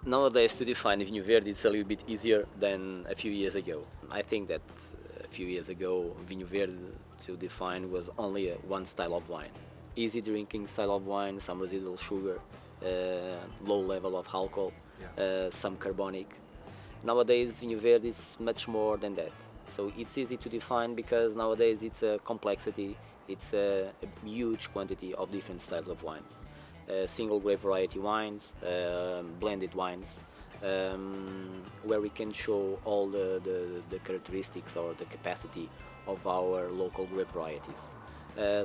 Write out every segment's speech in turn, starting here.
Nowadays, to define Vinho Verde, it's a little bit easier than a few years ago. I think that a few years ago, Vinho Verde to define was only one style of wine. Easy drinking style of wine, some residual sugar, low level of alcohol, some carbonic. Nowadays, Vinho Verde is much more than that. So it's easy to define because nowadays it's a complexity, it's a huge quantity of different styles of wines. Single grape variety wines, blended wines, where we can show all the characteristics or the capacity of our local grape varieties.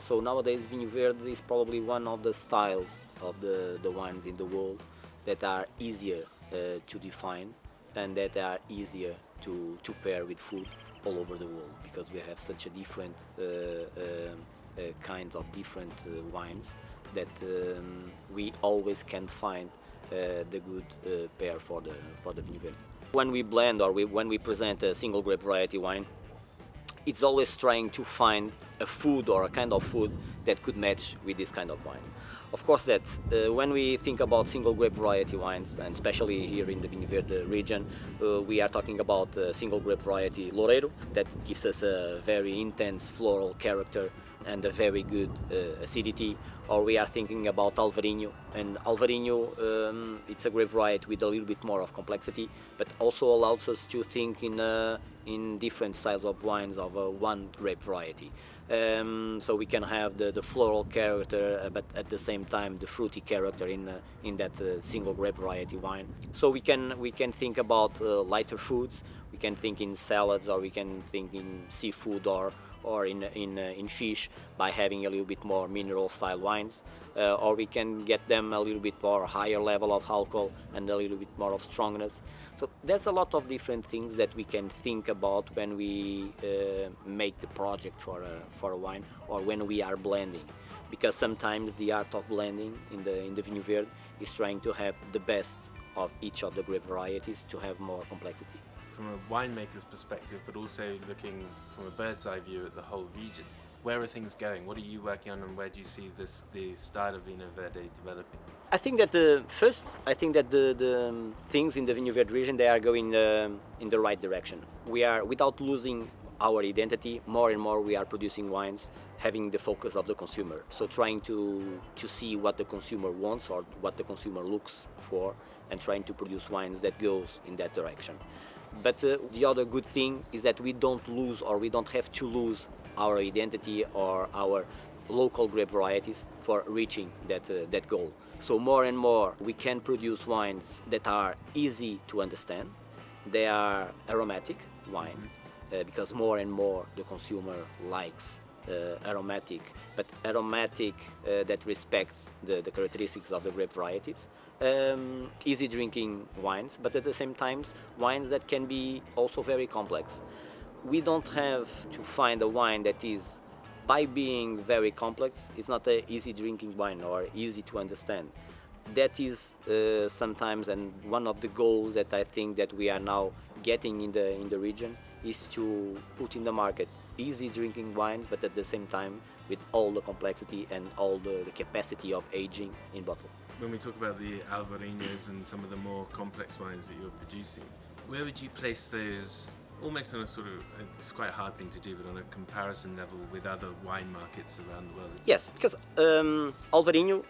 So nowadays Vinho Verde is probably one of the styles of the wines in the world that are easier to define and that are easier to pair with food all over the world, because we have such a different kinds of different wines that we always can find the good pair for the Vinho Verde. When we blend or when we present a single grape variety wine, it's always trying to find a food or a kind of food that could match with this kind of wine. Of course, that when we think about single grape variety wines, and especially here in the Vinho Verde region, we are talking about single grape variety Loureiro that gives us a very intense floral character and a very good acidity. Or we are thinking about Alvarinho, and Alvarinho it's a grape variety with a little bit more of complexity, but also allows us to think in different styles of wines of one grape variety. So we can have the floral character, but at the same time the fruity character in that single grape variety wine. So we can think about lighter foods, we can think in salads, or we can think in seafood or in fish by having a little bit more mineral style wines, or we can get them a little bit more higher level of alcohol and a little bit more of strongness. So there's a lot of different things that we can think about when we make the project for a wine or when we are blending, because sometimes the art of blending in the Vinho Verde is trying to have the best of each of the grape varieties to have more complexity. From a winemaker's perspective, but also looking from a bird's eye view at the whole region, where are things going? What are you working on, and where do you see the style of Vinho Verde developing? I think that the things in the Vinho Verde region, they are going in the right direction. We are, without losing our identity, more and more we are producing wines having the focus of the consumer. So trying to see what the consumer wants or what the consumer looks for, and trying to produce wines that goes in that direction. But the other good thing is that we don't lose, or we don't have to lose, our identity or our local grape varieties for reaching that goal. So more and more we can produce wines that are easy to understand. They are aromatic wines, because more and more the consumer likes aromatic, but aromatic that respects the characteristics of the grape varieties. Easy drinking wines, but at the same time wines that can be also very complex. We don't have to find a wine that is, by being very complex, it's not an easy drinking wine or easy to understand. That is sometimes, and one of the goals that I think that we are now getting in the region is to put in the market easy drinking wines, but at the same time with all the complexity and all the capacity of aging in bottle. When we talk about the Alvarinhos and some of the more complex wines that you're producing, where would you place those, almost on a sort of, it's quite a hard thing to do, but on a comparison level with other wine markets around the world? Yes, because Alvarinho,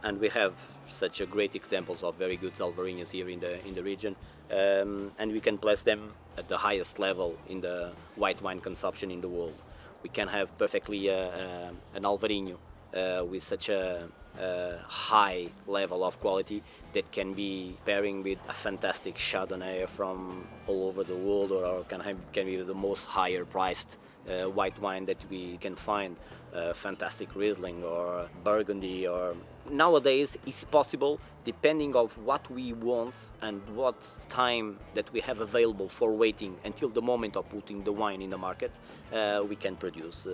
and we have such a great examples of very good Alvarinhos here in the region, and we can place them at the highest level in the white wine consumption in the world. We can have perfectly an Alvarinho with such a high level of quality that can be pairing with a fantastic Chardonnay from all over the world, or can be the most higher priced white wine that we can find, fantastic Riesling or Burgundy. Or nowadays it's possible, depending of what we want and what time that we have available for waiting until the moment of putting the wine in the market, we can produce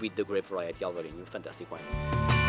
with the grape variety Alvarinho fantastic wine.